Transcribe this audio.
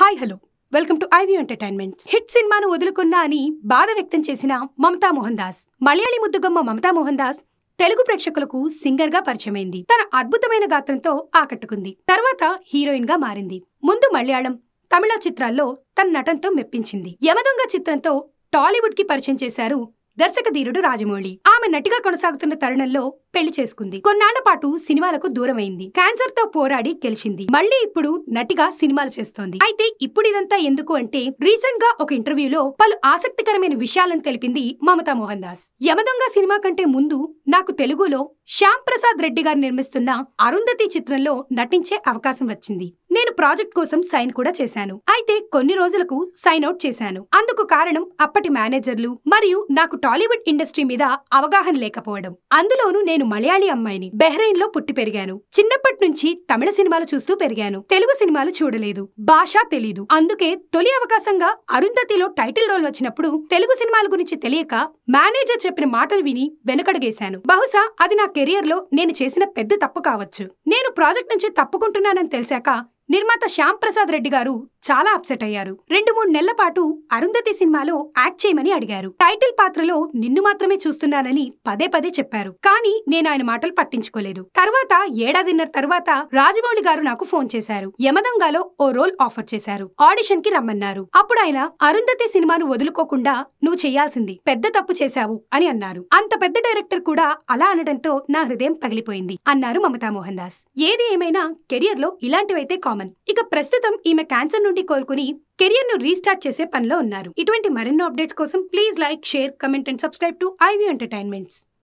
Hi hello welcome to iView entertainments. Hit సినిమాను వదులుకున్నా అని బాధ వ్యక్తం చేసిన మమతా మోహన్ దాస్. మలయాళీ ముద్దుగమ్మ మమతా మోహన్ దాస్ తెలుగు ప్రేక్షకులకు సింగర్ గా పరిచయమైంది. తన అద్భుతమైన గాత్రంతో ఆకట్టుకుంది. తర్వాత హీరోయిన్ గా మారింది. ముందు మలయాళం, తమిళ చిత్రాల్లో తన నటనతో మెప్పించింది. యమదొంగ చిత్రంతో టాలీవుడ్ కి పరిచయం చేశారు దర్శక ధీరుడు రాజమౌళి. ఆమె నటిగా కొనసాగుతున్న తరుణంలో పెళ్లి చేసుకుంది. కొన్నాళ్ల పాటు సినిమాలకు దూరమైంది. క్యాన్సర్ తో పోరాడి గెలిచింది. మళ్లీ ఇప్పుడు నటిగా సినిమాలు చేస్తోంది. అయితే ఇప్పుడు ఇదంతా ఎందుకు అంటే, రీసెంట్ గా ఒక ఇంటర్వ్యూలో పలు ఆసక్తికరమైన విషయాలను తెలిపింది మమతా మోహన్ దాస్. యమదొంగ సినిమా కంటే ముందు నాకు తెలుగులో శ్యామ్ ప్రసాద్ రెడ్డి గారు నిర్మిస్తున్న అరుంధతి చిత్రంలో నటించే అవకాశం వచ్చింది. నేను ప్రాజెక్ట్ కోసం సైన్ కూడా చేశాను. అయితే కొన్ని రోజులకు సైన్ అవుట్ చేశాను. అందుకు కారణం అప్పటి మేనేజర్లు మరియు నాకు టాలీవుడ్ ఇండస్ట్రీ మీద అవగాహన లేకపోవడం. అందులోనూ నేను మలయాళీ అమ్మాయిని. బెహ్రెయిన్ లో పుట్టి పెరిగాను. చిన్నప్పటి నుంచి తమిళ సినిమాలు చూస్తూ పెరిగాను. తెలుగు సినిమాలు చూడలేదు, భాష తెలీదు. అందుకే తొలి అవకాశంగా అరుంధతిలో టైటిల్ రోల్ వచ్చినప్పుడు తెలుగు సినిమాల గురించి తెలియక మేనేజర్ చెప్పిన మాటలు విని వెనుకడుగేశాను. బహుశా అది నా కెరియర్ లో నేను చేసిన పెద్ద తప్పు కావచ్చు. నేను ప్రాజెక్ట్ నుంచి తప్పుకుంటున్నానని తెలిసాక నిర్మాత శ్యామ్ ప్రసాద్ రెడ్డి గారు చాలా అప్సెట్ అయ్యారు. 2-3 నెలల పాటు అరుంధతి సినిమాలో యాక్ట్ చేయమని అడిగారు. టైటిల్ పాత్రలో నిన్ను మాత్రమే చూస్తున్నానని పదే పదే చెప్పారు. కానీ నేను ఆయన మాటలు పట్టించుకోలేదు. తర్వాత ఏడాదిన్నర తర్వాత రాజమౌళి గారు నాకు ఫోన్ చేశారు. యమదొంగలో ఓ రోల్ ఆఫర్ చేశారు. ఆడిషన్ కి రమ్మన్నారు. అప్పుడు ఆయన అరుంధతి సినిమాను వదులుకోకుండా నువ్వు చేయాల్సింది పెద్ద తప్పు చేశావు అని అన్నారు. అంత పెద్ద డైరెక్టర్ కూడా అలా అనడంతో నా హృదయం పగిలిపోయింది అన్నారు మమతా మోహన్ దాస్. ఏది ఏమైనా కెరియర్ లో ఇలాంటివైతే కామన్. ఇక ప్రస్తుతం ఈమె క్యాన్సర్ నుండి కోలుకుని కెరియర్ ను రీస్టార్ట్ చేసే పనిలో ఉన్నారు. ఇటువంటి మరెన్నో అప్డేట్స్ కోసం please like, share, comment and subscribe to iView entertainments.